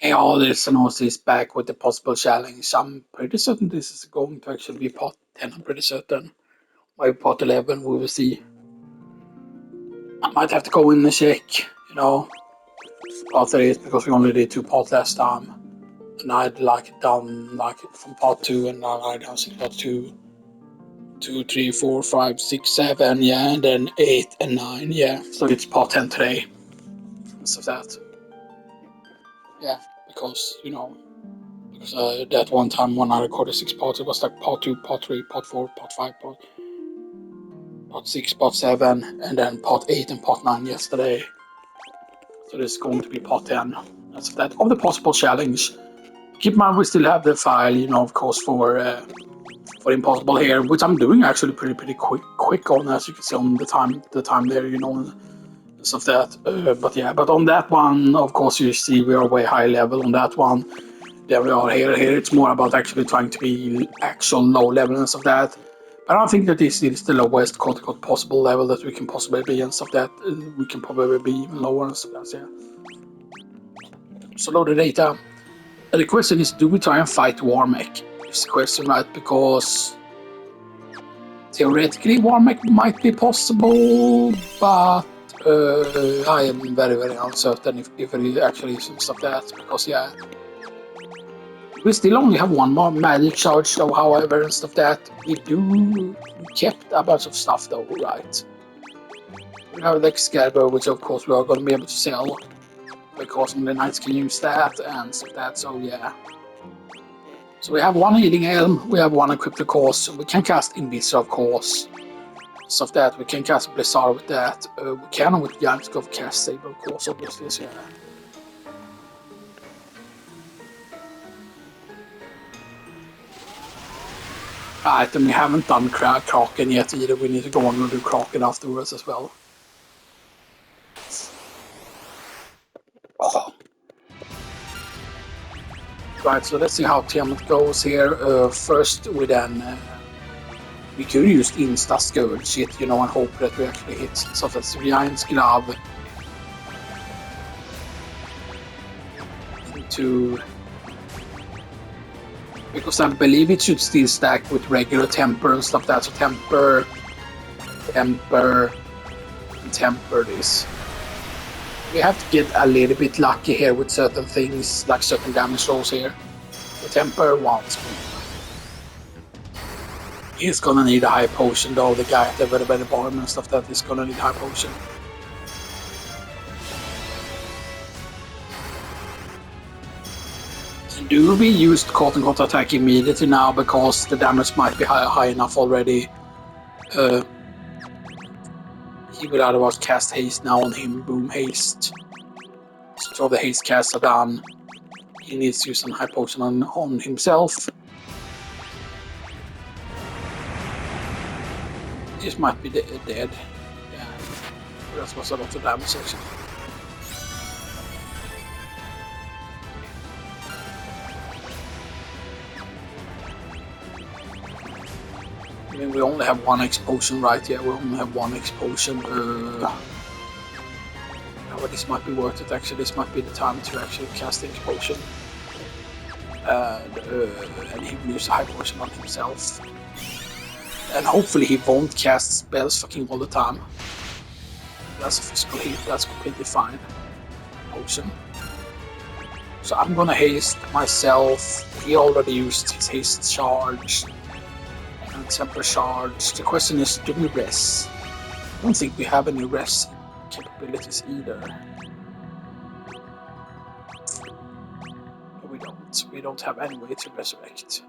Hey, all this and all this back with the possible challenge. I'm pretty certain this is going to actually be part 10. I'm pretty certain. Maybe part 11, we will see. I might have to go in and check, you know, part 3 because we only did 2 parts last time. And I'd like it done like from part 2 and now I down to part 2, 2, 3, 4, 5, 6, 7, yeah, and then 8 and 9, yeah. So it's part 10 today. So that. Yeah, because, that one time when I recorded 6 parts, it was like part 2, part 3, part 4, part 5, part 6, part 7, and then part 8 and part 9 yesterday. So this is going to be part 10. That's that of the possible challenge. Keep in mind we still have the file, of course, for impossible here, which I'm doing actually pretty quick on, as you can see on the time there, and stuff that. But on that one, of course, you see we are way high level on that one. There we are here. Here it's more about actually trying to be actual low level and stuff that. But I don't think that this is the lowest quote-unquote possible level that we can possibly be and stuff that. We can probably be even lower and stuff that, yeah. So load the data. And the question is, do we try and fight Warmech? Is the question, right? Because theoretically Warmech might be possible, but I am very uncertain if it actually is and stuff that. Because, yeah. We still only have one more magic charge though, however, and stuff that. We kept a bunch of stuff though, right? We have the Excalibur, which of course we are going to be able to sell, because only knights can use that and stuff that, so yeah. So we have one Healing Helm, we have one Equipped Course, we can cast Invisor of course, stuff that, we can cast Blizzard with that, we can with Giant Scope cast Saber of course, obviously, so yeah. Right, and we haven't done Kraken yet either. We need to go on and do Kraken afterwards as well. Oh. Right, so let's see how Tiamat goes here. First, we could use Insta Scourge shit, and hope that we actually hit. So that's Giant's Glove into. Because I believe it should still stack with regular Temper and stuff that. So Temper, and Temper this. We have to get a little bit lucky here with certain things, like certain damage rolls here. The Temper wants me. He's gonna need a high potion though, the guy at the very bottom and stuff that is gonna need high potion. Do we use Caught and Counter Attack immediately now because the damage might be high enough already? He will otherwise cast haste now on him, boom haste. So the haste casts are done. He needs to use some high potion on himself. This might be dead. Yeah, that was a lot of damage actually. I mean, we only have one explosion, right? Yeah, we only have one explosion. Well, this might be worth it actually. This might be the time to actually cast the explosion. And he will use a high potion on himself. And hopefully he won't cast spells fucking all the time. That's a physical hit, that's completely fine. Potion. So I'm gonna haste myself. He already used his haste charge. And temper charge. The question is, do we rest? I don't think we have any rest capabilities either. But we don't. We don't have any way to resurrect.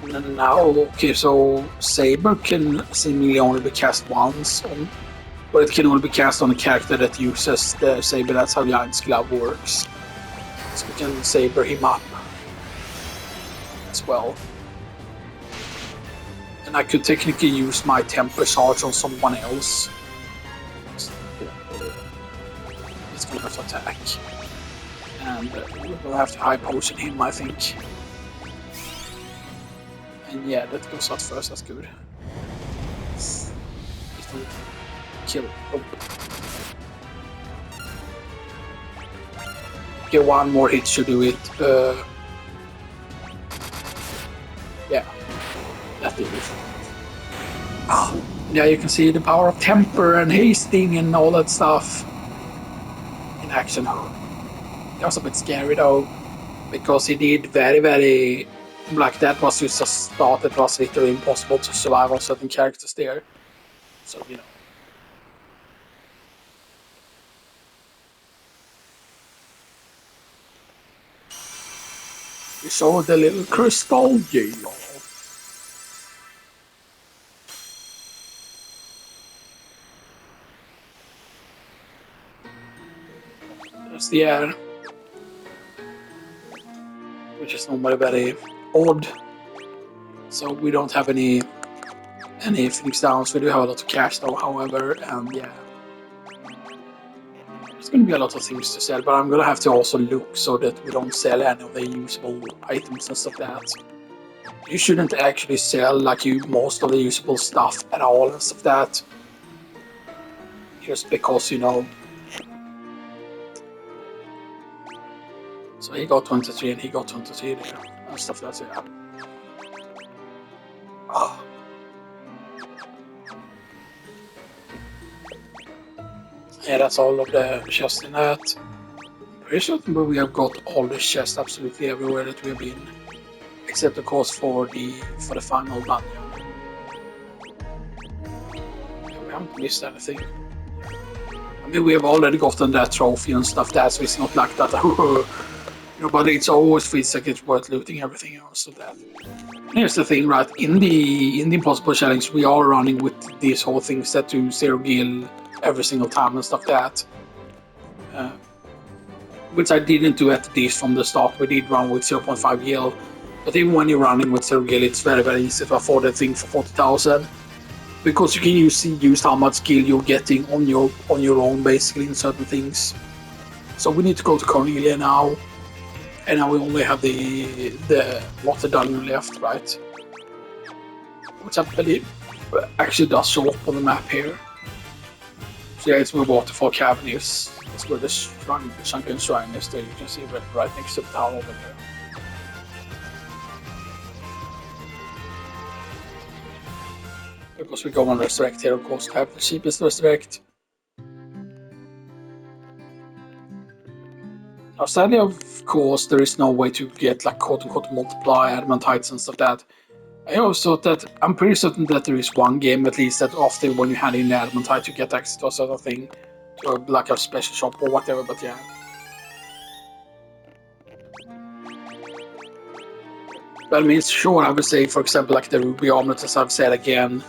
And now, okay, so Saber can seemingly only be cast once, but it can only be cast on a character that uses the Saber. That's how Giant's Glove works. So we can Saber him up as well. And I could technically use my Temper Charge on someone else. He's gonna have to attack. And we'll have to high potion him, I think. And yeah, that goes out first, that's good. kill. Oh. Okay, one more hit should do it. Yeah, that did it. Yeah, you can see the power of temper and hasting and all that stuff in action. That was a bit scary though, because he did very like that was just a start. It was literally impossible to survive on certain characters there. So you know. We saw the little crystal jail. There's the air, which is normally very odd. So we don't have any Phoenix Downs. We do have a lot of cash though, however, and yeah. There's going to be a lot of things to sell, but I'm going to have to also look so that we don't sell any of the usable items and stuff like that. You shouldn't actually sell like most of the usable stuff at all and stuff like that. Just because, you know. So he got 23 and he got 23 there and stuff like that. Yeah. Oh. Yeah, that's all of the chests in that. Pretty certain we have got all the chests absolutely everywhere that we have been. Except of course for the final dungeon. Yeah, we haven't missed anything. I mean, we have already gotten that trophy and stuff there, so it's not like that. You know, but it's always feels like it's worth looting everything else. So that. And here's the thing, right? In the Impossible Challenge, we are running with these whole things set to 0 gil every single time and stuff that. Which I didn't do at this from the start. We did run with 0.5 gil. But even when you're running with 0 gil, it's very easy to afford the thing for 40,000. Because you can use how much skill you're getting on your own, basically, in certain things. So we need to go to Cornelia now. And now we only have the water dungeon left, right? Which I believe actually does show up on the map here. So yeah, it's where Waterfall Cavern is. It's where the sunken shrine is there. You can see it right next to the tower over there. Because we go on Resurrect here, of course, to have the cheapest Resurrect. Now, sadly, of course, there is no way to get like quote-unquote multiply adamantite and stuff like that. I also thought that I'm pretty certain that there is one game at least that often when you hand in the adamantite you get access to a sort of thing, to like a special shop or whatever. But yeah. But I mean, sure, I would say, for example, like the Ruby Armlet, as I've said again,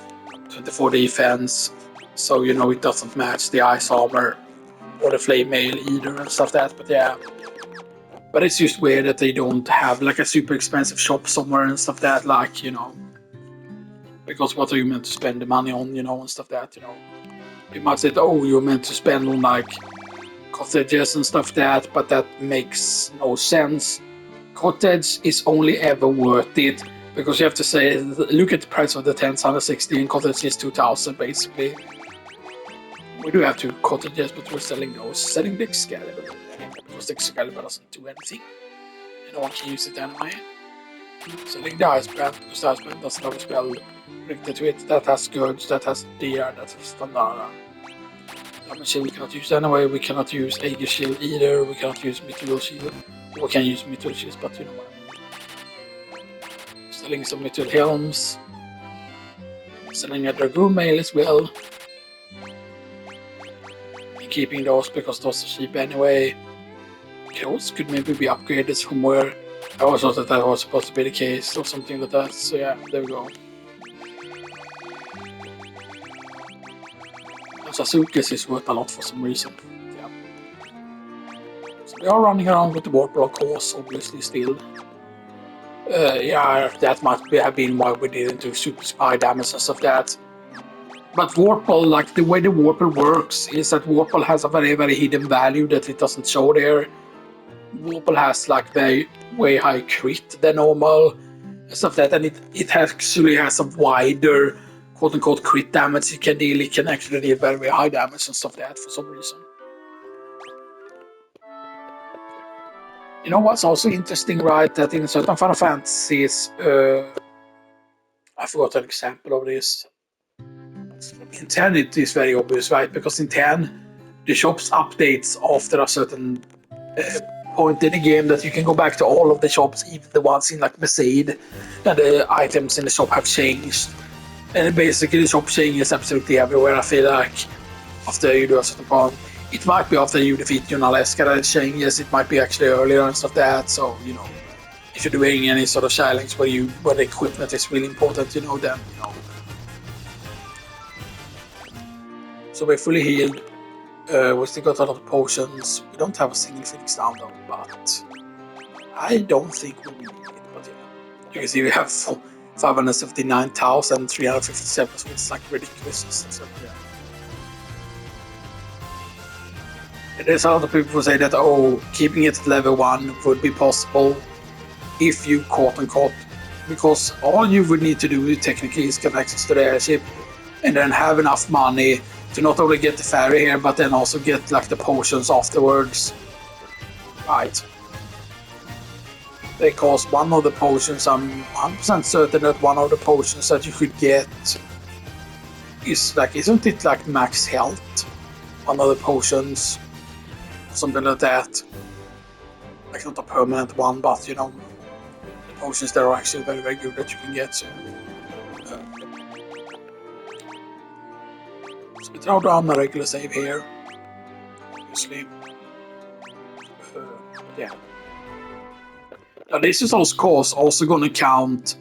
24 defense, so you know it doesn't match the Ice Armor or the Flame Mail either and stuff like that. But yeah. But it's just weird that they don't have like a super expensive shop somewhere and stuff that, like, you know. Because what are you meant to spend the money on, you know, and stuff that, you know. You might say, oh, you're meant to spend on like cottages and stuff that, but that makes no sense. Cottage is only ever worth it because you have to say, look at the price of the tents, 160, and cottage is 2,000 basically. We do have 2 cottages, but we're selling those. Selling the Excalibur. Because the Excalibur doesn't do anything. And no one can use it anyway. Selling the Ice Brand, because the Ice Brand doesn't have a spell related to it. That has Scourge, that has DR, that has Standara. Damage Shield we cannot use anyway. We cannot use Aegis Shield either. We cannot use Mythical Shield. We can use Mythical Shields, but you know what I mean. Selling some Mythical Helms. Selling a Dragoon Mail as well. Keeping those because those are cheap anyway. Clothes could maybe be upgraded somewhere. I always thought that was supposed to be the case or something like that. So yeah, there we go. And Sasuke's is worth a lot for some reason. Yeah. So we are running around with the Warpball, of course, obviously still. Yeah, that might have been why we didn't do super spy damage and stuff like that. But Warpball, like the way the Warpball works is that Warpball has a very hidden value that it doesn't show there. Warpball has like the way high crit than normal and stuff like that, and it actually has a wider quote-unquote crit damage it can actually deal very, very high damage and stuff like that for some reason. You know what's also interesting, right? That in certain Final Fantasies, I forgot an example of this. In 10 it is very obvious, right? Because in 10 the shops updates after a certain point in the game that you can go back to all of the shops, even the ones in like Besaid, and the items in the shop have changed. And basically the shop changes absolutely everywhere. I feel like after you do a certain point. It might be after you defeat Yunalesca that it changes, it might be actually earlier and stuff like that, so you know, if you're doing any sort of challenge where the equipment is really important, you know, then you know. So we're fully healed. We still got a lot of potions. We don't have a single Phoenix down though, but I don't think we will need it. But yeah, you can see we have 579,357, so it's like ridiculous. So, yeah. There's a lot of people who say that, oh, keeping it at level 1 would be possible if you quote-unquote, because all you would need to do technically is get access to the airship and then have enough money to not only get the ferry here, but then also get like the potions afterwards. Right. Because one of the potions, I'm 100% certain that one of the potions that you could get is like, isn't it like max health? One of the potions. Something like that. Like not a permanent one, but you know, the potions that are actually very, very good that you can get. So we throw down a regular save here. Obviously. Yeah. Now this is of course also going to count.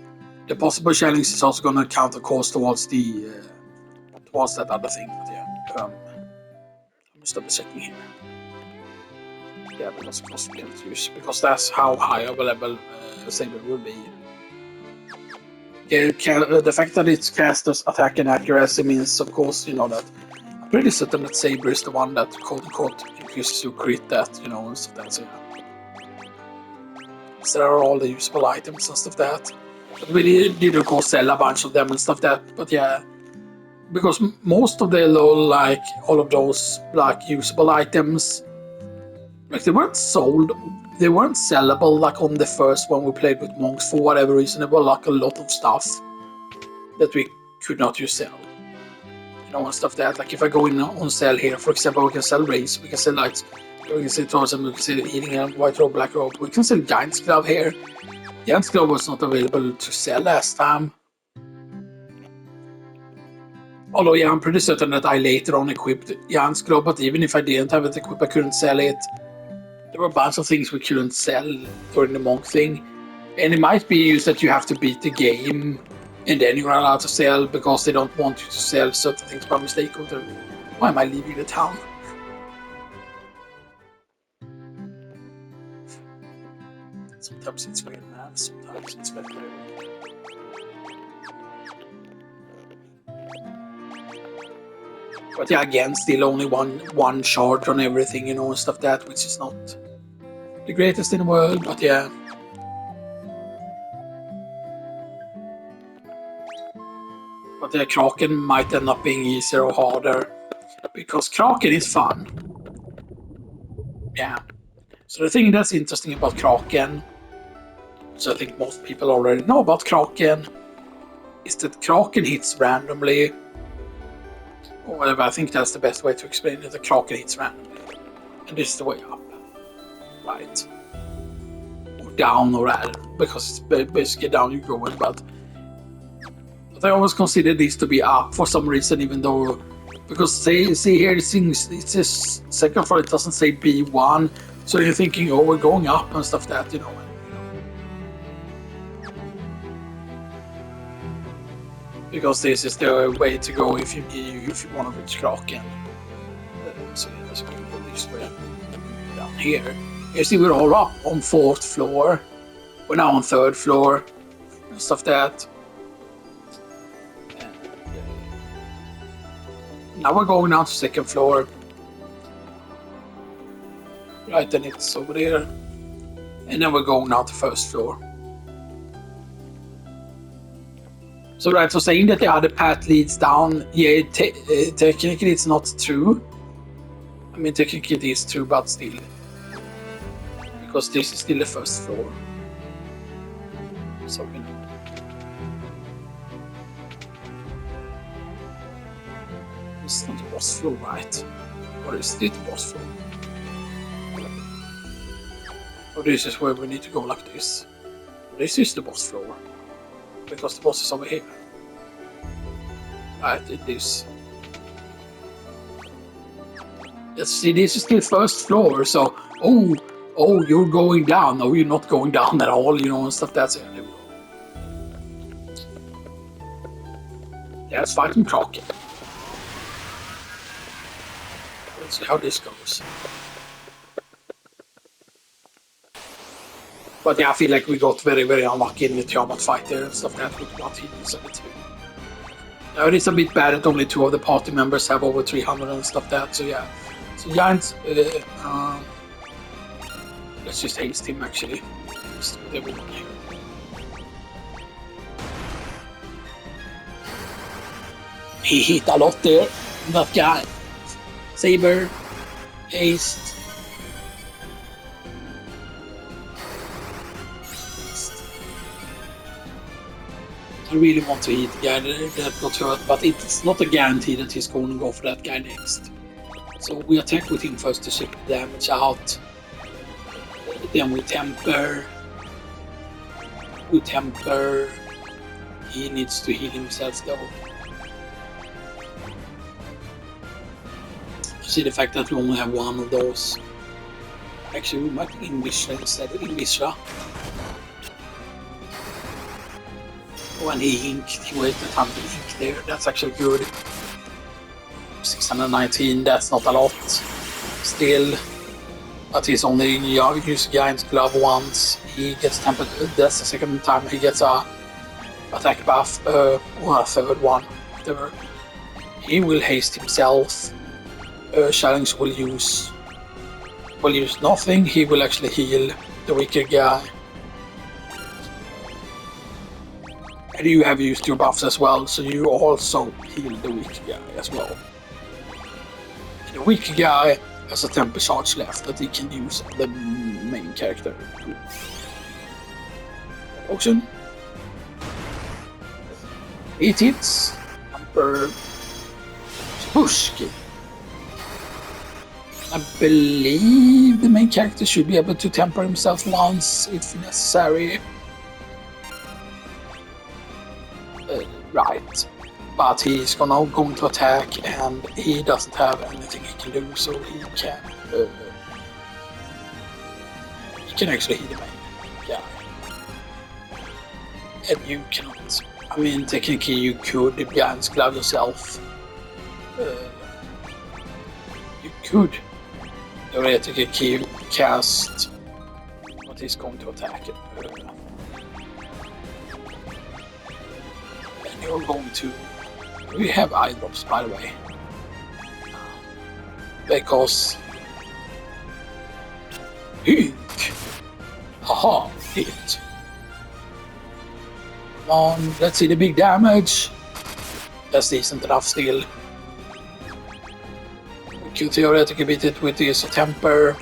The possible challenge is also going to count, of course, towards the towards that other thing. But yeah. I'm just double checking here. Yeah, because of course we can't use, because that's how high of a level Saber will be. Yeah, the fact that it's caster's attack and accuracy means, of course, you know that I'm pretty certain that Saber is the one that quote-unquote increases your crit that, you know, and stuff like that. So, yeah. So there are all the usable items and stuff like that. But we did of course sell a bunch of them and stuff like that, but yeah. Because most of the like all of those like usable items, like they weren't sold, they weren't sellable like on the first one we played with monks for whatever reason. There were like a lot of stuff that we could not use sell. You know, and stuff that like if I go in on sell here, for example, we can sell race, we can sell lights, we can sell tourism, we can sell eating a white robe, black robe, we can sell Giant's Glove here. Giant's Glove was not available to sell last time. Although yeah, I'm pretty certain that I later on equipped Giant's Glove, but even if I didn't have it equipped, I couldn't sell it. There were a bunch of things we couldn't sell during the monk thing. And it might be used that you have to beat the game and then you're allowed to sell because they don't want you to sell certain things by mistake. Or why am I leaving the town? Sometimes it's very mad, sometimes it's very good. But yeah, again, still only one charge on everything, you know, and stuff that, which is not the greatest in the world, but yeah. But yeah, Kraken might end up being easier or harder, because Kraken is fun. Yeah. So the thing that's interesting about Kraken, so I think most people already know about Kraken, is that Kraken hits randomly. Or whatever, I think that's the best way to explain it. The Kraken hits randomly. And this is the way up. Right. Or down or out, because it's basically down you're going, but I always consider this to be up for some reason, even though, because see here it says second floor, it doesn't say B1, so you're thinking, oh, we're going up and stuff that, you know. Because this is the way to go if you want to reach Kraken. So yeah, let's go this way down here. You see, we're all up on 4th floor. We're now on 3rd floor and stuff that. And, now we're going down to 2nd floor. Right, then it's over there. And then we're going down to 1st floor. So right, so saying that the other path leads down, yeah, technically it's not true. I mean, technically it is true, but still. Because this is still the first floor. So, you know. It's not the boss floor, right? Or is it the boss floor? Or this is where we need to go like this. This is the boss floor. Because the boss is over here. Right, it is. Yes, see, this is still first floor, so oh, you're going down. No, you're not going down at all, you know, and stuff. That's it. There we go. Let's fighting Crockett. Let's see how this goes. But yeah, I feel like we got very, very unlucky in the Tiamat fight there and stuff. That looked not hidden a bit. Now it is a bit bad that only 2 of the party members have over 300 and stuff that. So yeah, so Giants. Let's just haste him actually. Just with everyone here. He hit a lot there. That guy. Saber. Haste. I really want to hit the guy that got hurt, but it's not a guarantee that he's going to go for that guy next. So we attack with him first to ship the damage out. Then we temper. He needs to heal himself though. See the fact that we only have 1 of those. Actually, we might Invisra instead of Invisra. When he inked, he waited time to ink there. That's actually good. 619, that's not a lot. Still. But he's only used Giant's Glove once. He gets tempered. That's the second time he gets a attack buff, or a third one. Whatever. He will haste himself. Challenge will use nothing. He will actually heal the weaker guy. And you have used your buffs as well, so you also heal the weaker guy as well. And the weaker guy has a temper charge left that he can use on the main character. Potion. 8 hits. Temper. Pushki. I believe the main character should be able to temper himself once if necessary. Right. But he's going to attack and he doesn't have anything he can do, so he can actually hit the main guy. And you cannot. I mean, technically you could Giant's Glove yourself. You could theoretically cast, but he's going to attack it. And you're going to. We have eye drops, by the way, because haha, hit. Come on, let's see the big damage. That's decent enough still. We could theoretically beat it with this temper.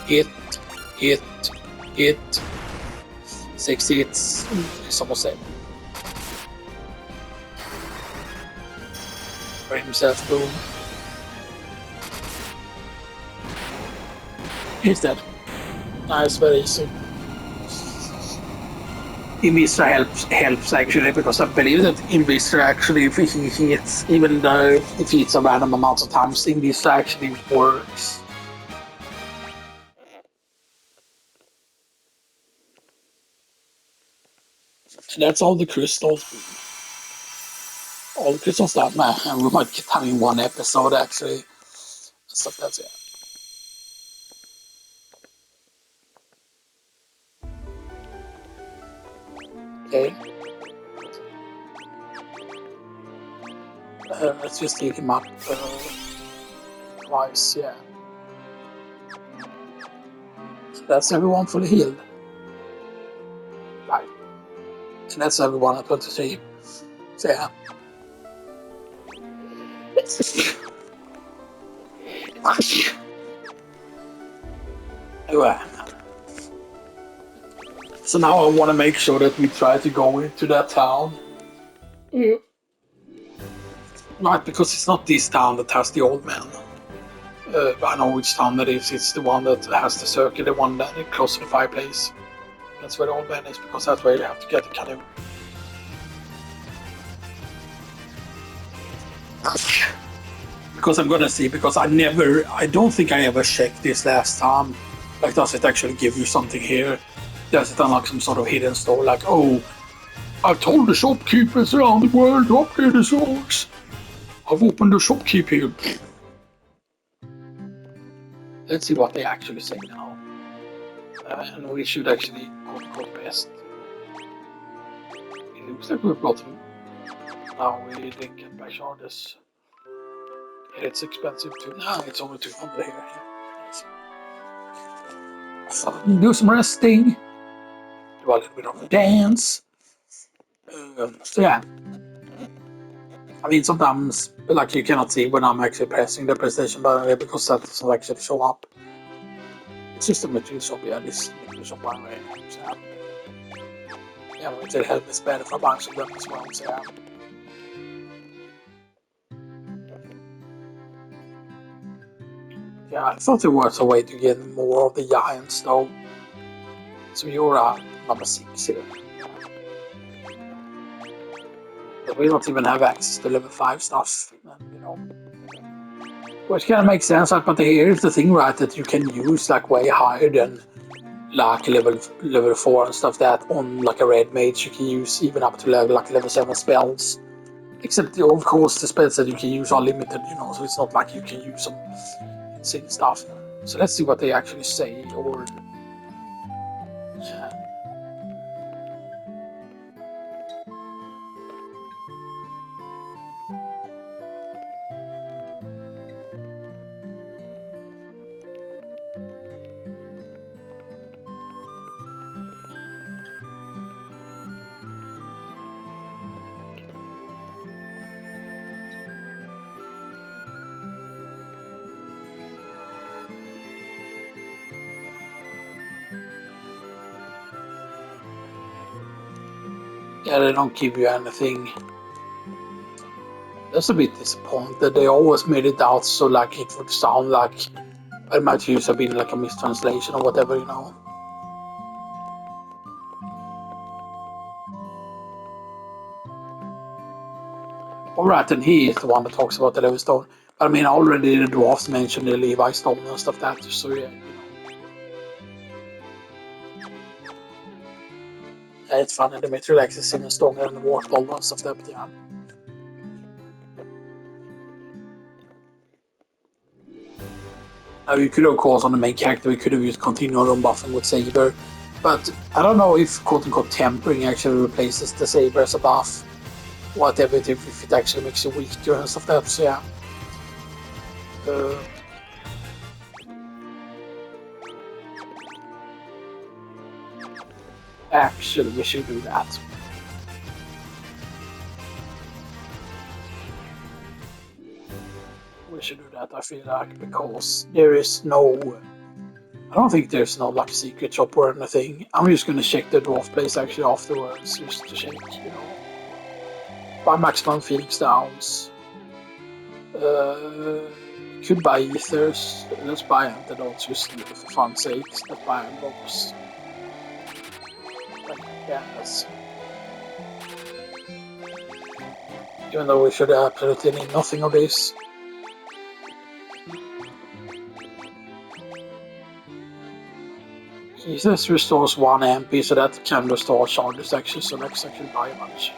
Hit. 6 hits. It's almost dead. For himself, boom. He's dead. Nice, very easy. Invisra helps actually, because I believe that Invisra actually, if he hits, even though if he hits a random amount of times, Invisra actually works. And that's all the crystals. All the crystals that man, and we might get time in one episode actually. So that's it. Okay. Let's just heal him up twice, yeah. So that's everyone fully healed. Right. And that's everyone at 23. So yeah. Anyway. So now I want to make sure that we try to go into that town. Yeah. Right, because it's not this town that has the old man. I know which town that is. It's the one that has the circle, the one that is close to the fireplace. That's where the old man is, because that's where you have to get the canoe. Because I'm gonna see, because I don't think I ever checked this last time. Like, does it actually give you something here? Does it unlock some sort of hidden store? Like, oh, I've told the shopkeepers around the world to upgrade the stores. I've opened a shopkeep here. Let's see what they actually say now. And we should actually quote best. It looks like we've got them. Now we didn't get back charges. It's expensive too. No, it's only 200 here. Yes. Do some resting. Do a little bit of a dance. So yeah. I mean, sometimes, like, you cannot see when I'm actually pressing the PlayStation button here, because that doesn't actually show up. It's just a material shop, yeah, this material shop anyway. So yeah, it'll help us better for a bunch of them as well. So yeah. Yeah, I thought there was a way to get more of the giants though. So you're number 6 here. But we don't even have access to level 5 stuff, Which kind of makes sense, but here's the thing, right, that you can use like way higher than like level 4 and stuff, that on like a red mage you can use even up to level 7 spells. Except, of course, the spells that you can use are limited, so it's not like you can use some insane stuff. So let's see what they actually say, or... Yeah, they don't give you anything. That's a bit disappointed. They always made it out so like it would sound like it might have been like a mistranslation or whatever, Alright, and he is the one that talks about the Levi Stone. But I mean, already the dwarfs mentioned the Levi Stone and stuff that, so yeah, Yeah, it's fun, and the Mithril is even stronger than the Warthog and stuff that, but yeah. You could, of course, on the main character, we could have used continual on buffing with Saber, but I don't know if quote-unquote tempering actually replaces the Saber as a buff. Whatever, if it actually makes you weaker and stuff like that, so yeah. Actually, we should do that. We should do that, I feel like, because there is no... I don't think there's no like secret shop or anything. I'm just gonna check the dwarf place actually afterwards, just to check, Buy maximum Phoenix Downs. Could buy ethers. Let's buy antidotes just for fun's sake. Let's buy books. Yes. Even though we should absolutely need nothing of this. This restores 1 MP, so that can restore charges actually, so let's actually buy a bunch.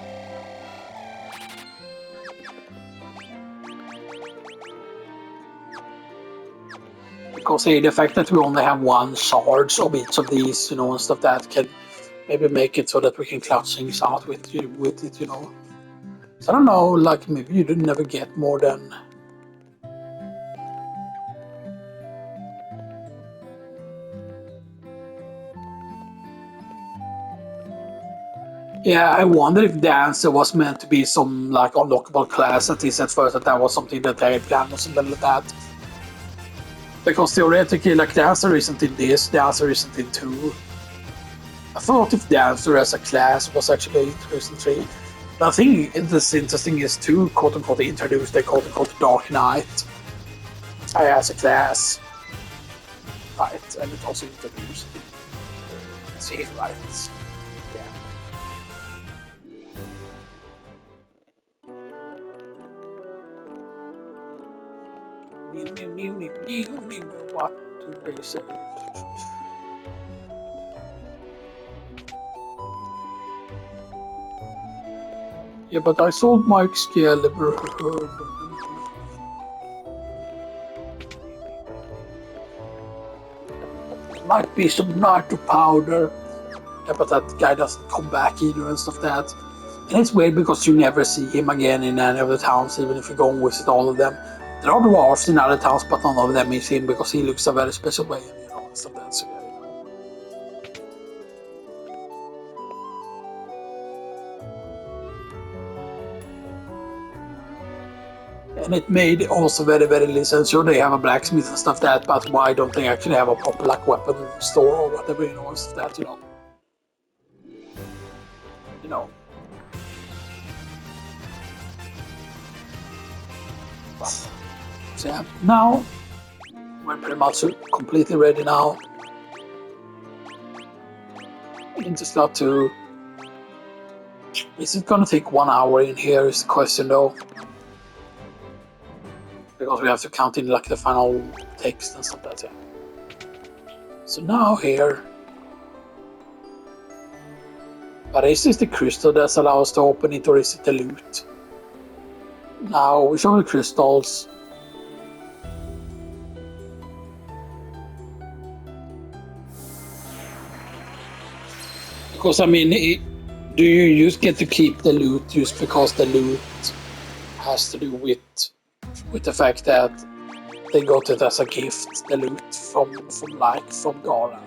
Because the fact that we only have 1 charge of each of these, and stuff, that can maybe make it so that we can clutch things out with it, So I don't know, like maybe you didn't never get more than... Yeah, I wonder if the answer was meant to be some like unlockable class, at least at first, that was something that they had planned or something like that. Because theoretically, like the answer isn't in this, the answer isn't in 2. I thought if the answer as a class was actually introduced in 3. But I think this interesting is 2 quote unquote introduced the quote unquote Dark Knight as a class. Right, and it also introduced. See, right. Yeah. What do they say? Yeah, but I sold my Excalibur. Might be some nitro powder. Yeah, but that guy doesn't come back either and stuff like that. And it's weird because you never see him again in any of the towns, even if you go and visit all of them. There are dwarves in other towns, but none of them is him because he looks a very special way, and and stuff like that. So, yeah, And it made also very, very little. Sure, they have a blacksmith and stuff like that, but why don't they actually have a proper like weapon store or whatever, and stuff like that, you know. So yeah, now we're pretty much completely ready now. In the slot 2. Is it gonna take 1 hour in here is the question though. Because we have to count in like the final text and stuff like that. So now here. But is this the crystal that allows us to open it, or is it the loot? Now we show the crystals. Because I mean, do you just get to keep the loot just because the loot has to do with the fact that they got it as a gift, the loot from Gara?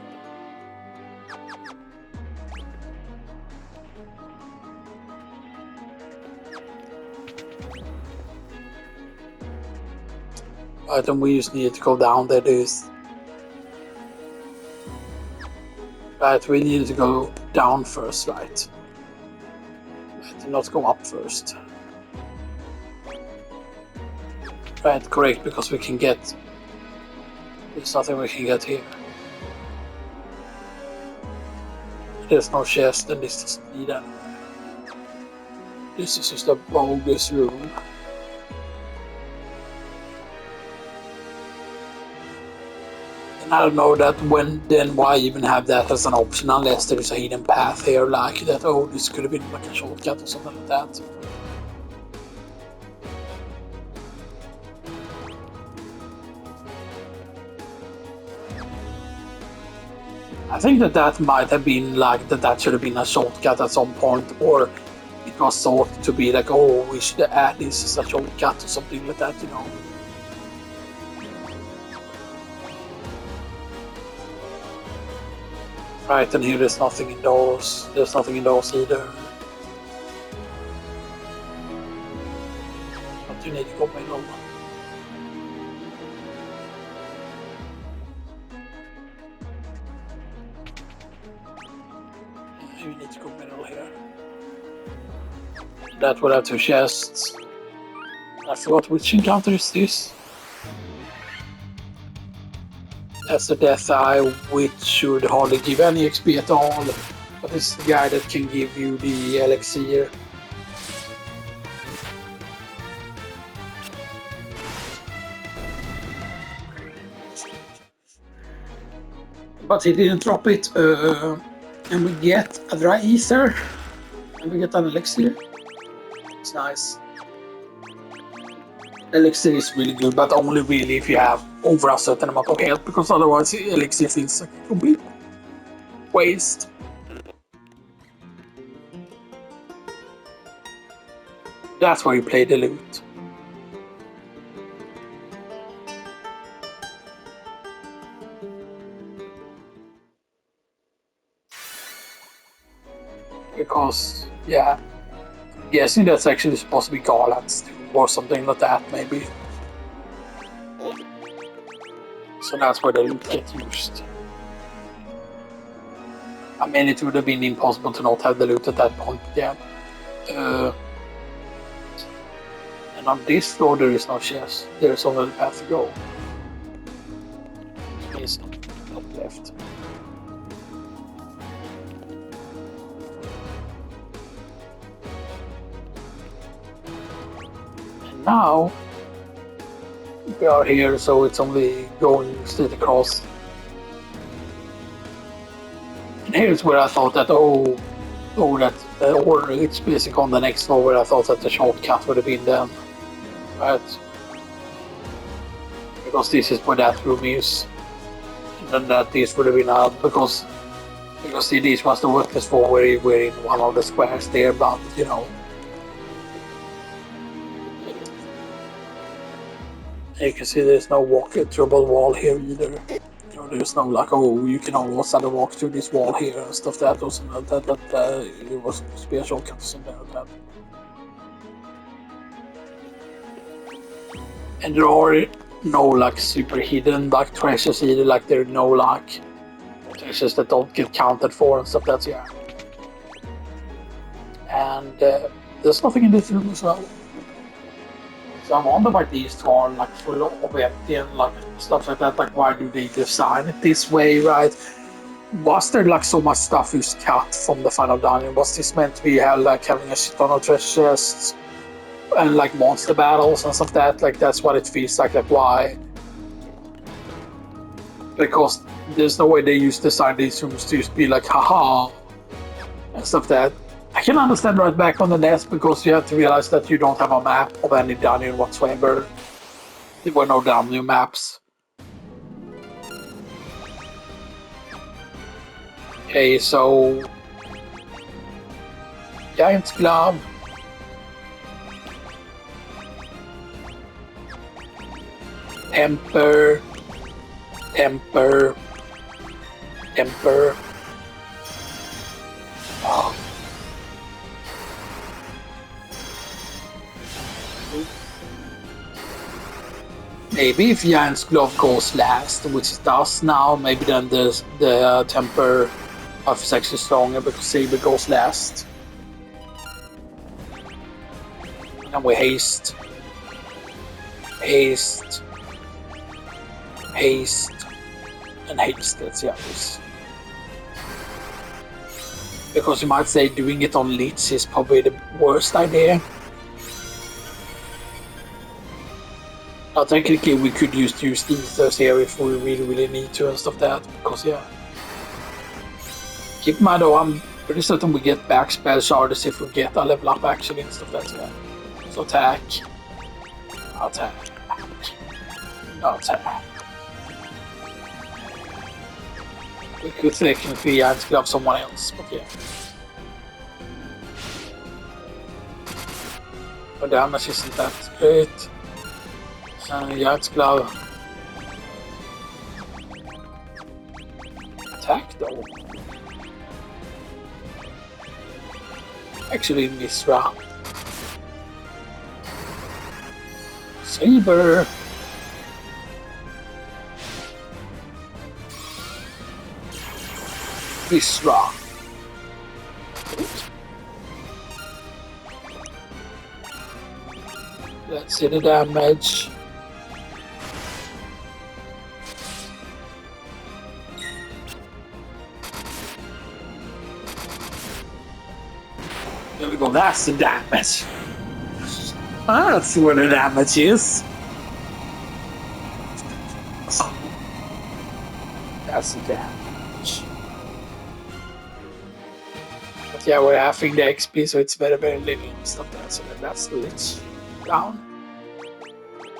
Right, and we just need to go down there. Right, we need to go down first, right? Right, and not go up first. Right, correct, because we can get... There's nothing we can get here. There's no chest, and this doesn't need that. This is just a bogus room. And I don't know that then why even have that as an option unless there is a hidden path here like that, oh, this could have been like a shortcut or something like that. I think that might have been like that should have been a shortcut at some point, or it was thought to be like, oh, we should add this as a shortcut or something like that, Right, and here there's nothing indoors. There's nothing indoors either. But you need to go middle. You need to go middle here. That would have 2 chests. I forgot which encounter is this. That's the Death Eye, which should hardly give any XP at all, but it's the guy that can give you the elixir. But he didn't drop it, and we get a dry ether, and we get an elixir. It's nice. Elixir is really good, but only really if you have over a certain amount of health, because otherwise elixir feels like a complete waste. That's why you play the loot. Because Yeah. I'm guessing that's actually supposed to be garlands or something like that, maybe. So that's where the loot gets used. I mean, it would have been impossible to not have the loot at that point, yeah. And on this floor there is no chest. There's only the path to go. Which means not left. And now we are here, so it's only going straight across. And here's where I thought that or it's basically on the next floor where I thought that the shortcut would have been then, right? Because this is where that room is, and then that this would have been out because see, this was the worthless floor where we're in one of the squares there, but you know. You can see there's no walkable wall here either. You know, there's no like, oh, you can almost walk through this wall here and stuff that wasn't that it was supposed to be a shortcut or something like that. And there are no like super hidden like treasures either, like there are no like treasures that don't get counted for and stuff that's yeah. And there's nothing in this room as well. So I wonder why these two are like full of empty and like stuff like that. Like why do they design it this way, right? Was there like so much stuff who's cut from the final dungeon? Was this meant to be like having a shit ton of treasure chests and like monster battles and stuff like that? Like that's what it feels like. Like why? Because there's no way they used to design these rooms to just be like haha and stuff that. I can understand right back on the NES because you have to realize that you don't have a map of any dungeon whatsoever. There were no dungeon maps. Okay, so Giant's Glove. Temper. Oh. Maybe if Giant's Glove goes last, which it does now, maybe then the temper buff is actually stronger because Saber goes last. And we haste, and haste. That's the others. Because you might say doing it on Lich is probably the worst idea. Now, technically, we could use ethers here if we really need to and stuff like that. Because yeah. Keep in mind though, I'm pretty certain we get back spell shards if we get a level up actually and stuff like that. Yeah. So attack. We could technically grab someone else, but yeah. The damage isn't that great. Hjärtsglove. Attack though. Actually, Misra. Saber. Misra. Let's see the damage. There we go, that's the damage. That's where the damage is. That's the damage. But yeah, we're having the XP, so it's very little and stuff like that. So that's the Lich down.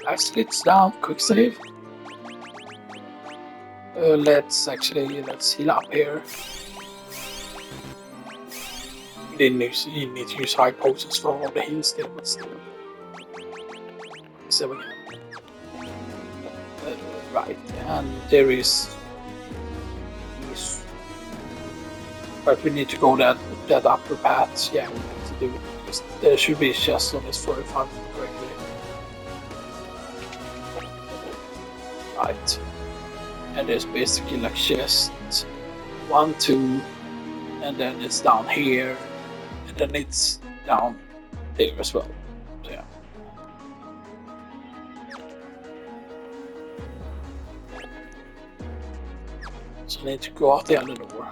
That's Lich down, quick save. Let's heal up here. You need to use high potions for all the heals still, but still. So right, and there is But we need to go that upper path. Yeah, we need to do it. Because there should be chests on this 45 correctly. Right. And there's basically like chests 1, 2, and then it's down here, and then it's down there as well. So yeah. So I need to go out the other door.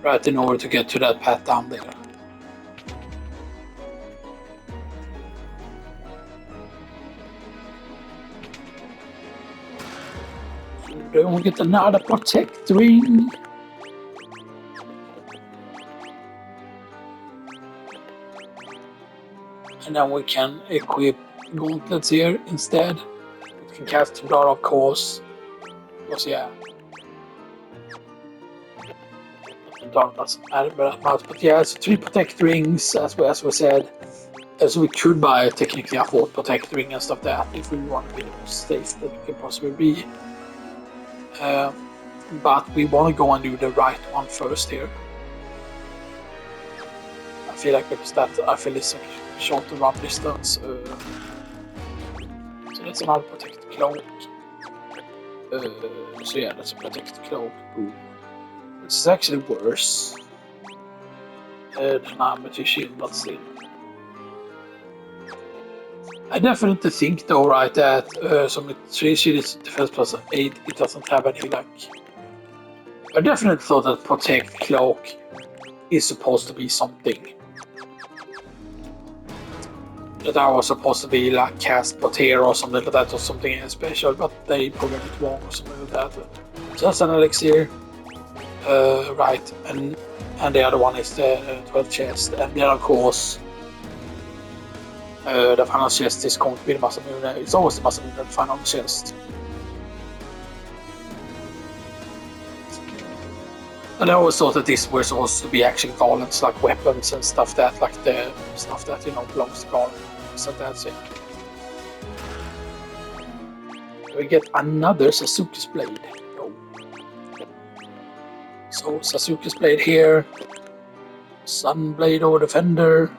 Right, in order to get to that path down there. Then we get another protect ring. And then we can equip gauntlets here instead. We can cast a lot, of course. Because yeah. The dark doesn't matter that much. But yeah, it's 3 protect rings, as we said. So we could buy technically a 4th protect ring and stuff like that if we want to be the most safe that we can possibly be. But we want to go and do the right one first here. I feel like because that it's a shorter run distance. So that's another protected cloak. So yeah, that's a protected cloak. Boom. This is actually worse than Amity Shield, but still. I definitely think though, right, that some 3 shield defense plus 8, it doesn't have any luck. I definitely thought that protect cloak is supposed to be something. That I was supposed to be like cast Poter or something like that, or something special, but they programmed it wrong or something like that. So that's an elixir, right? And the other one is the 12th chest, and then of course the final chest is going to be the Masamune. It's always the Masamune, the final chest. And I always thought that this was supposed to be actually garlands, like weapons and stuff that, like the stuff that, you know, belongs to garlands. So that's it. We get another Sasuke's blade. Oh. So Sasuke's blade here. Sunblade or Defender.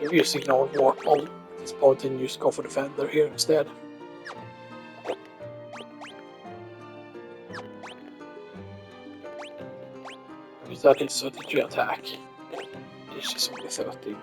If you just ignore Warpole at this point and just go for Defender here instead. Because that is 33 attack. This is only 30.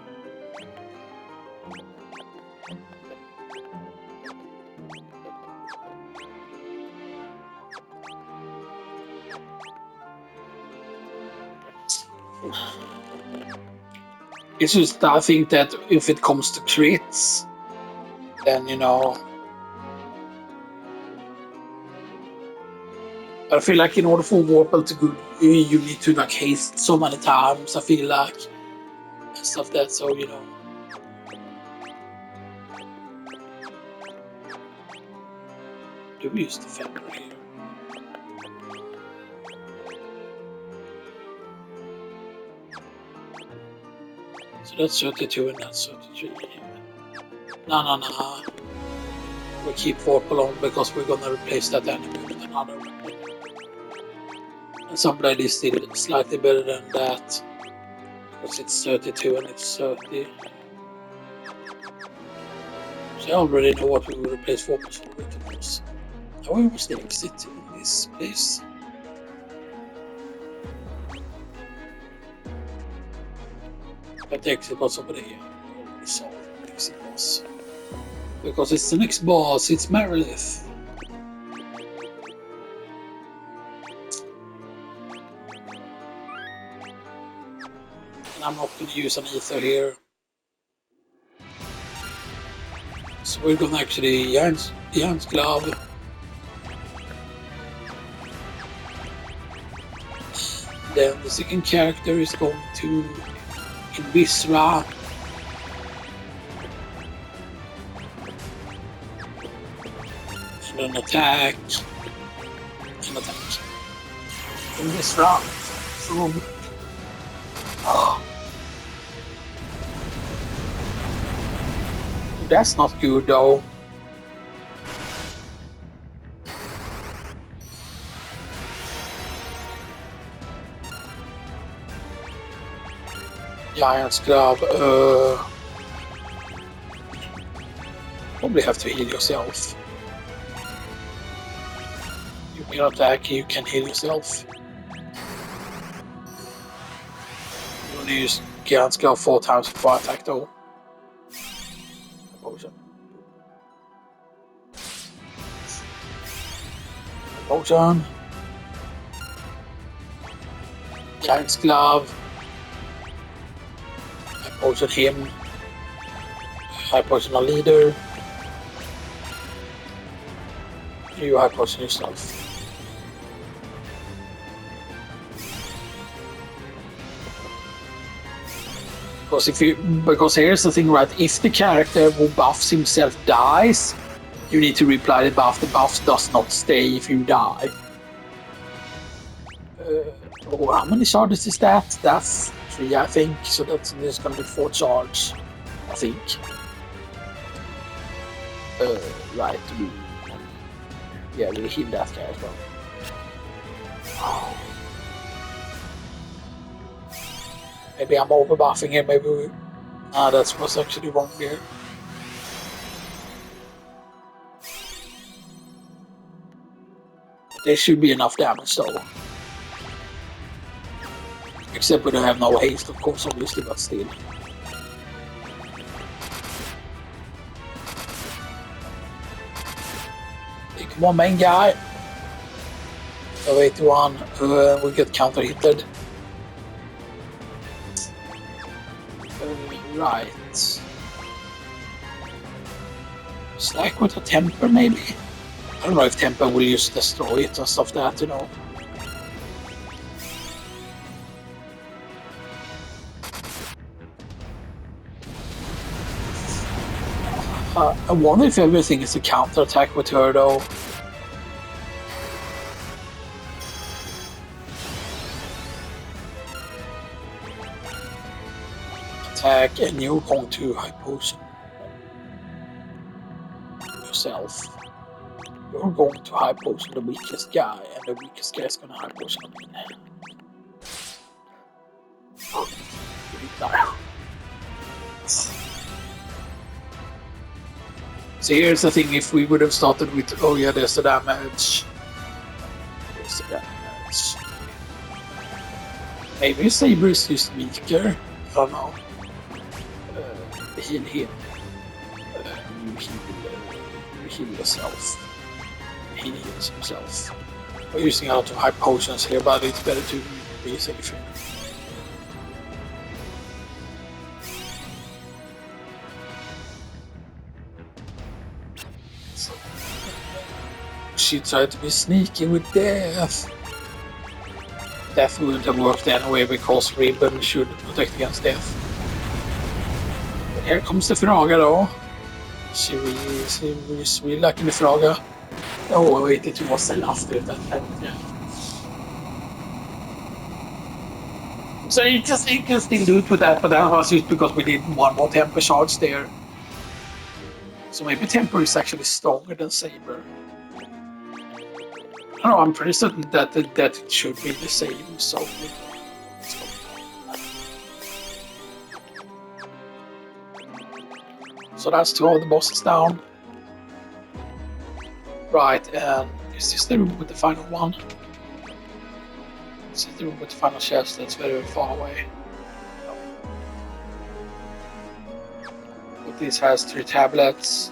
It's just, I think that if it comes to crits, then, you know, I feel like in order for Warpole to go, you need to like haste so many times, I feel like, and stuff that, so, you know. Do we use Defender here? So that's 32 and that's 33. No. We keep Warpole on because we're gonna replace that enemy with another weapon. And some blade is still slightly better than that. Because it's 32 and it's 30. So I already know what we will replace Warpole with, of course. Now where was the exit in this place? But the exit was over there. I already saw what the exit was. Because it's the next boss, it's Merilith. And I'm not going to use an ether here. So we're going to actually Jan's Glove. Then the second character is going to Visra. And an attack. And attack. In Visra. Boom. that's not good though. Giant's Glove. Probably have to heal yourself. You can attack, you can heal yourself. You want to use Giant's Glove 4 times before attack though. Potion. Potion. Giant's Glove. I potion him. I potion a leader. You high potion yourself. Because here's the thing, right? If the character who buffs himself dies, you need to reply the buff. The buff does not stay if you die. How many charges is that? That's 3, I think. So there's gonna be 4 charges, I think. Right. Yeah, we'll heal that guy as well. Oh. Maybe I'm over buffing him. Maybe we. That's what's actually wrong here. There should be enough damage though. Except we don't have no haste, of course, obviously, but still. Hey, come on, main guy. 81. We get counter hitted. Right. Stack with a temper, maybe? I don't know if temper will just destroy it and stuff like that, you know. I wonder if everything is a counter attack with her though. Attack and you're going to high potion yourself. You're going to high potion the weakest guy, and the weakest guy is going to high potion me. So here's the thing, if we would have started with, oh yeah, there's the damage. There's the damage. Maybe Saber is just weaker. I don't know. Heal him. You heal yourself. He heals himself. We're using a lot of high potions here, but it's better to be safe. She tried to be sneaky with Death. Death wouldn't have worked anyway because Ribbon should protect against Death. But here comes the Fraga though. She was really lucky the Fraga. Oh wait, it was enough to that time. Yeah. So you can still do it with that, but that was just because we did one more temper charge there. So maybe temper is actually stronger than Saber. I don't know, I'm pretty certain that it should be the same, so... So that's 2 of the bosses down. Right, and is this the room with the final one? Is it the room with the final chest that's very far away? No. But this has 3 tablets.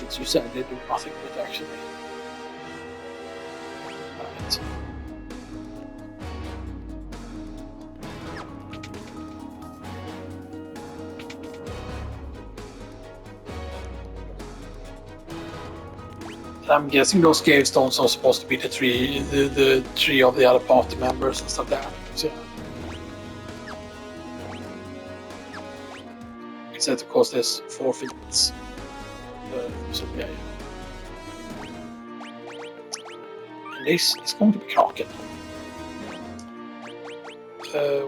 As you said, they do nothing with actually. Right. I'm guessing those gravestones are supposed to be the 3 of the other party members and stuff like that. So, except of course there's 4 fields. So yeah. And this is going to be Kraken.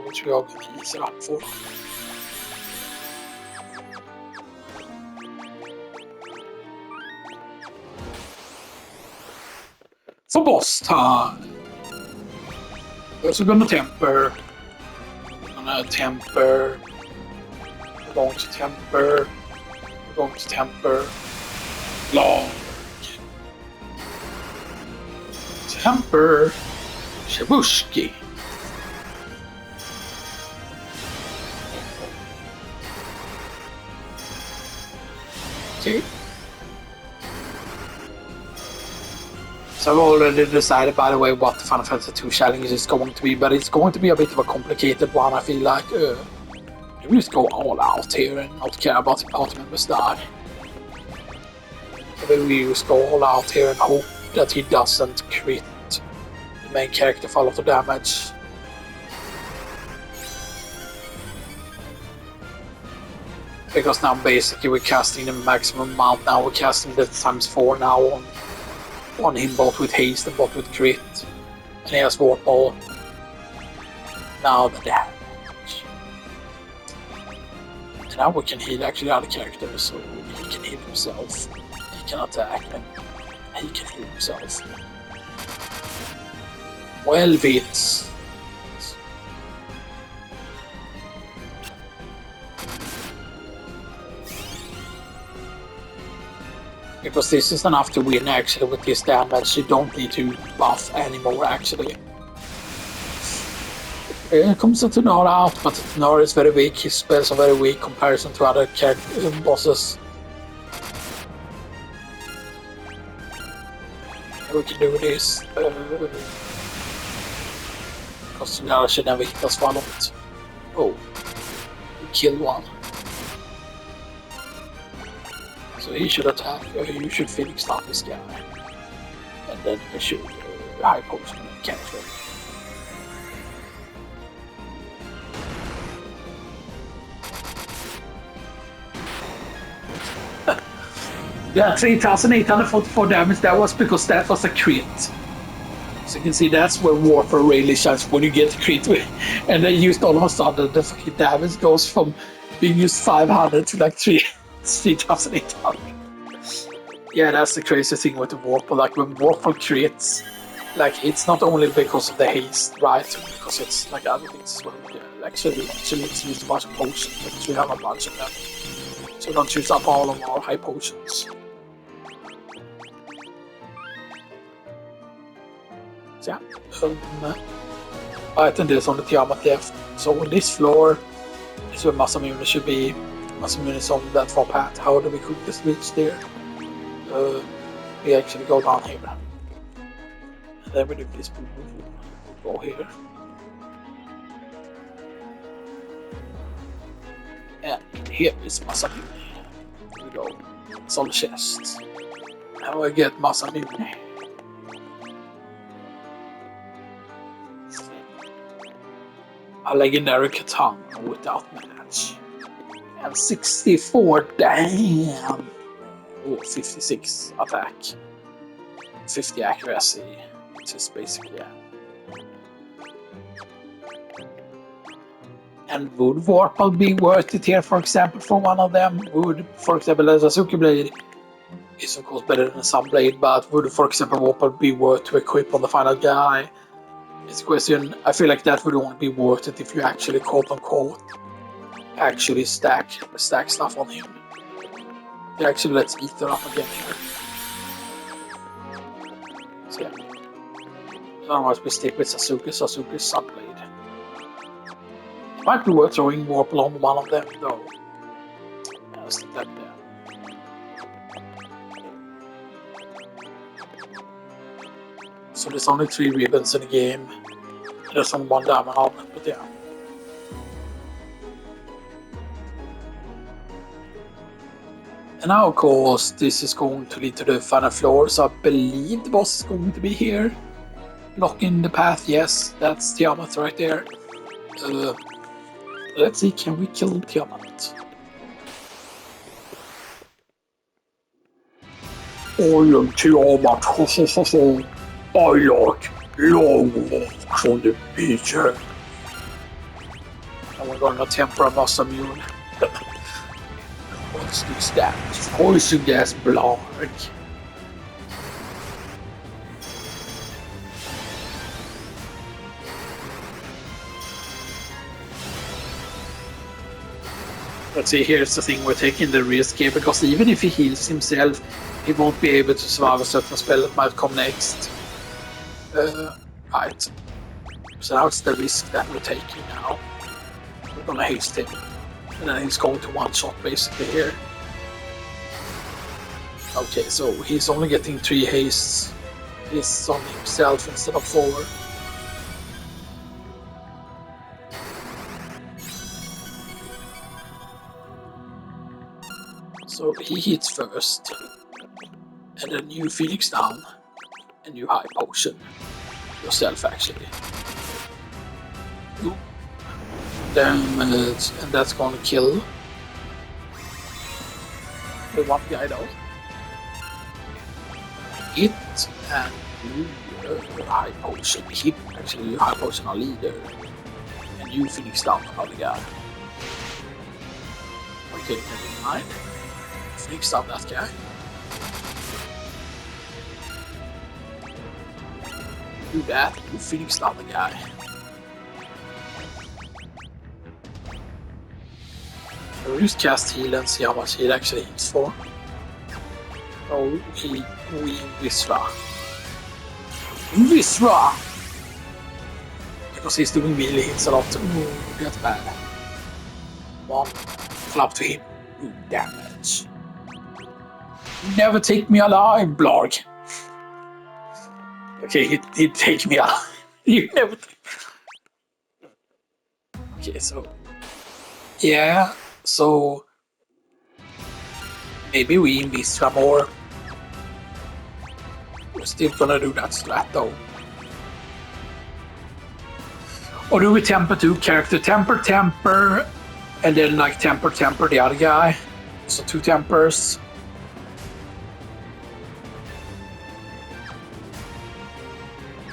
Which we are going to ease it up for. For boss time. We're also gonna temper. We're gonna temper. We're going to temper. We're going to temper. Long. Temper. Shibushki. Okay. So I've already decided, by the way, what the Final Fantasy 2 challenge is going to be, but it's going to be a bit of a complicated one. I feel like we just go all out here and not care about the party members die. Maybe we just go all out here and hope that he doesn't crit the main character for a lot of damage. Because now basically we're casting the maximum amount now, we're casting the ×4 now on him, both with haste and both with crit. And he has warp ball. Now the damage. And now we can heal actually other characters, so he can heal himself. He can attack and he can heal himself. 12 hits. Because this is enough to win actually with this damage, you don't need to buff anymore actually. It comes to Tenora out, but Tenora is very weak, his spells are very weak in comparison to other bosses. We can do this. Because Tenora should never hit us for a lot. Oh, we killed one. So he should attack, you should Phoenix stop this guy. And then you should high potion and capture him. Yeah, 3,844 damage, that was because that was a crit. So you can see that's where Warfare really shines, when you get a crit. And then used all of a sudden, the fucking damage goes from being used 500 to like 3,800. Yeah, that's the crazy thing with the Warple. Like when Warple creates, like it's not only because of the haste, right? Because it's like other things as well. Yeah, actually use a bunch of potions because we have a bunch of them. So don't use up all of our high potions. So yeah, I think there's only Tiamat left. So on this floor is where Masamune should be. Masamune is on that far path. How do we cook this reach there? We actually go down here. And then we do this. Go here. And here is Masamune. Here we go. It's on the chest. Now I get Masamune. A legendary katana without match. And 64, damn! Oh, 56 attack. 50 accuracy, which is basically, yeah. And would Warple be worth it here, for example, for one of them? Would, for example, the Sasuke Blade is of course better than the Sunblade, but would, for example, Warple be worth to equip on the final guy? It's a question. I feel like that would only be worth it if you actually quote-unquote actually stack stuff on him. Actually, let's eat her up again here. So yeah. Otherwise we stick with Sasuke's Sunblade. Might be worth throwing Warple on one of them though. Yeah, let's stick that there. So there's only 3 ribbons in the game. There's only 1 diamond on them, but yeah. And now, of course, this is going to lead to the final floor, so I believe the boss is going to be here. Blocking the path, yes, that's Tiamat right there. Let's see, can we kill Tiamat? I am Tiamat, ho ho ho ho. I like long walks on the beach. And we're gonna temper Masamune. What's this damage? Poison gas block. But see, here's the thing, we're taking the risk here, because even if he heals himself, he won't be able to survive a certain spell that might come next. Right. So now it's the risk that we're taking now. We're gonna haste him. And then he's going to one-shot basically here. Okay, so he's only getting 3 hastes. He's on himself instead of 4. So he hits first. And then you Phoenix down. And you high potion. Yourself actually. Ooh. Damage, and that's gonna kill the one guy though. Hit and you high potion. Hit actually you high potion our leader. And you Phoenix down another guy. Okay, never mind. Phoenix down that guy. Do that, you Phoenix down the guy. We'll just cast heal and see how much heal actually heals for. Oh, we Visra. Visra! Because he's doing melee hits a lot. Ooh, that's bad. 1. Flop to him. Ooh, damage. Never take me alive, Blarg. Okay, he'd take me alive. You never. Okay, so. Yeah. So maybe we invest more. We're still gonna do that strat though. Or do we temper 2 character? Temper, and then like temper the other guy. So 2 tempers.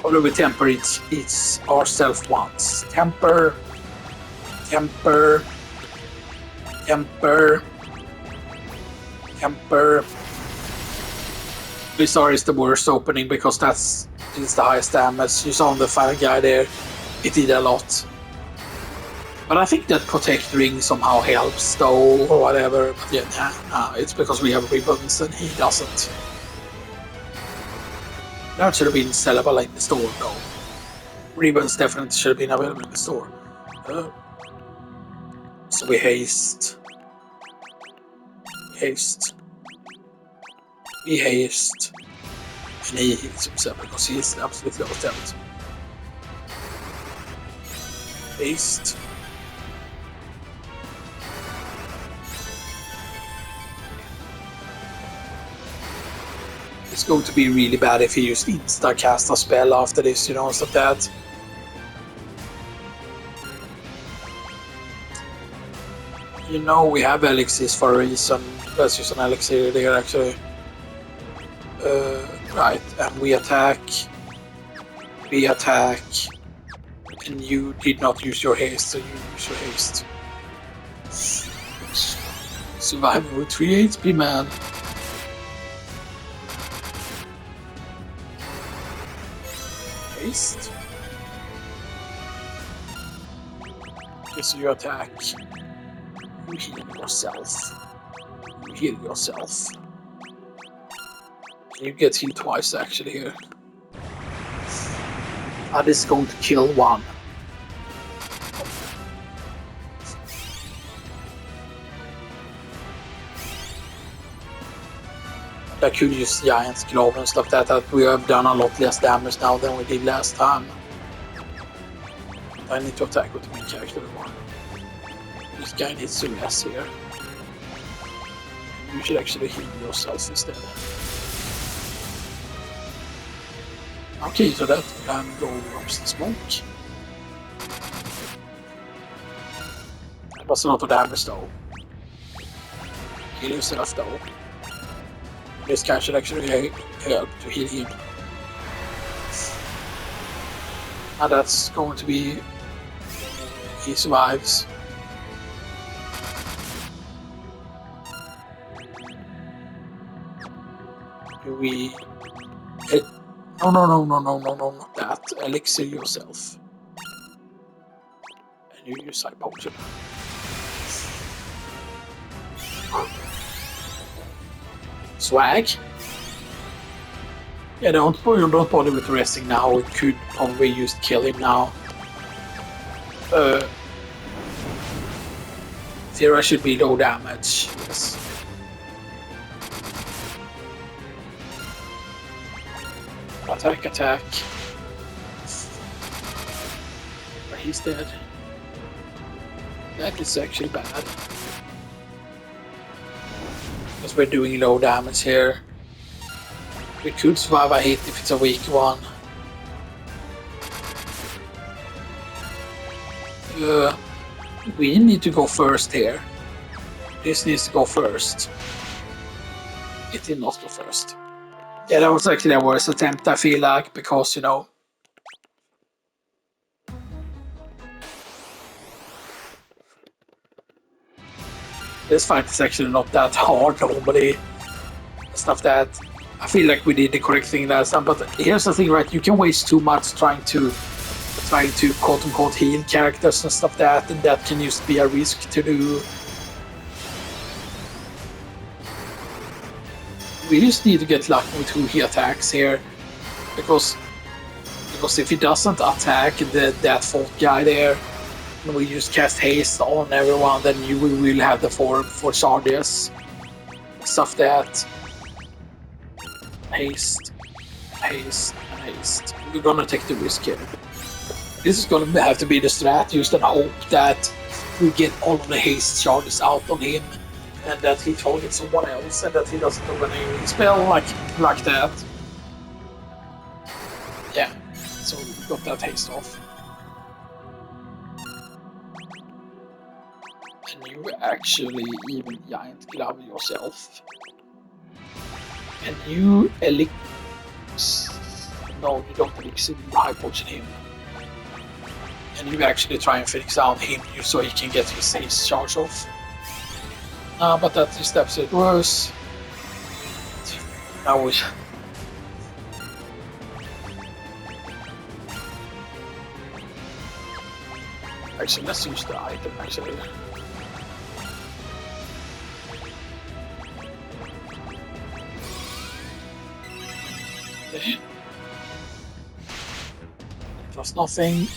Or do we temper each ourselves once? Temper. Bizarre is the worst opening because it's the highest damage. You saw on the final guy there, it did a lot. But I think that Protect Ring somehow helps though, or whatever. But yeah, it's because we have ribbons and he doesn't. That should have been sellable in the store though. Ribbons definitely should have been available in the store. So we haste. We haste. And he heals himself because he is absolutely out. Haste. It's going to be really bad if he used insta-cast a spell after this, you know, stuff like that. You know we have elixirs for a reason. Let's use an elixir there actually. Right, and we attack. And you did not use your haste, so you use your haste. Survival with 3 HP, man. Haste. Okay, so you attack. You heal yourself. You get healed twice actually here. This is going to kill 1. I could use Giant's Glove and stuff like that. We have done a lot less damage now than we did last time. I need to attack with the main character more. This guy needs to mess here. You should actually heal yourself instead. Okay, so that can go up the smoke. That was a lot of damage though. Heal yourself though. This guy should actually help to heal him. And that's going to be... He survives. Do we... No, not that. Elixir yourself. And you use High Potion. Swag. Yeah, don't bother with resting now. We could probably just kill him now. Zero should be low damage. Yes. Attack, attack. But he's dead. That is actually bad. Because we're doing low damage here. We could survive a hit if it's a weak one. We need to go first here. This needs to go first. It did not go first. Yeah, that was actually a worst attempt, I feel like, because, you know... This fight is actually not that hard normally. Stuff that... I feel like we did the correct thing last time, but here's the thing, right? You can waste too much trying to quote-unquote heal characters and stuff that, and that can just be a risk to do. We just need to get lucky with who he attacks here, because if he doesn't attack that fault guy there, and we just cast haste on everyone, then you will have the four charges. Stuff that. Haste, haste, and haste. We're gonna take the risk here. This is gonna have to be the strat, just and hope that we get all of the haste charges out on him, and that he targets someone else, and that he doesn't do any spell like that. Yeah, so we got that haste off. And you actually even giant glove yourself. And you no, you don't elixir, you high potion him. And you actually try and fix down him so he can get his haste charge off. But that just steps it worse. Now we... Actually, let's use the item actually. Okay. It was nothing.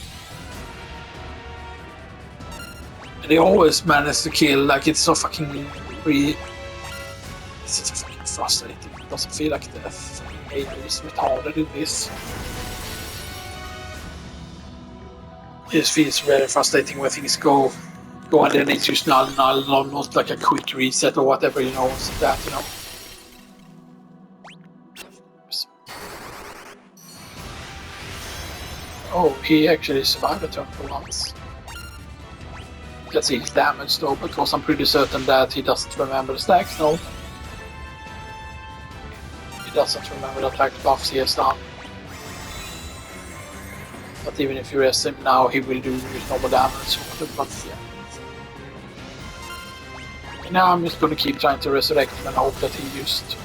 And they always manage to kill, like it's so fucking it's so fucking frustrating. It doesn't feel like the fucking game is retarded in this. It just feels very frustrating when things go and then it's just null, not like a quick reset or whatever, you know, so that, you know. Oh, he actually survived a turn for once. Gets his damage though, because I'm pretty certain that he doesn't remember the stacks, no. He doesn't remember the attack buffs he has done. But even if you rest him now, he will do normal damage. But yeah. And now I'm just gonna keep trying to resurrect him and hope that he just...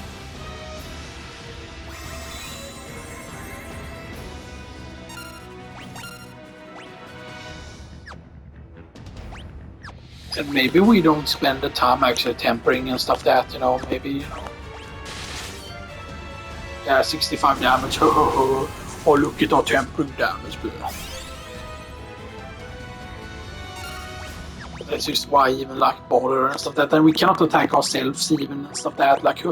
And maybe we don't spend the time actually tempering and stuff that, you know, maybe, you know... Yeah, 65 damage, oh look at our tempering damage, bro. That's just why I even like bother and stuff that, and we cannot attack ourselves even and stuff that, like, We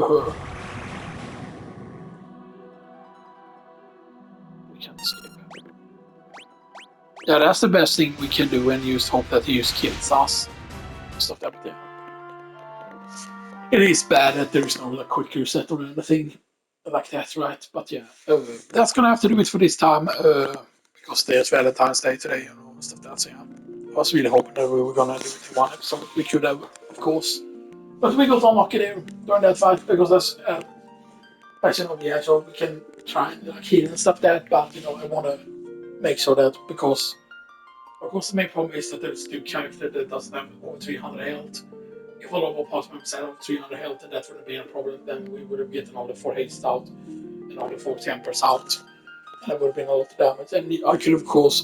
can't skip. Yeah, that's the best thing we can do, and just hope that he just kills us. Stuff that, yeah. It is bad that there is no like quick reset or anything like that, right? But yeah, that's gonna have to do it for this time, because there's Valentine's Day today, you know, and stuff that. So yeah, I was really hoping that we were gonna do it in one episode. We could have, of course, but we got unlucky there during that fight because that's actually yeah, so we can try and like heal and stuff that. But you know, I want to make sure that because. Of course, the main problem is that there's two character that doesn't have over 300 health. If all of our party members had over 300 health and that would have been a problem, then we would have gotten all the 4 haste out and all the 4 tempers out. And that would have been a lot of damage. And I could, of course,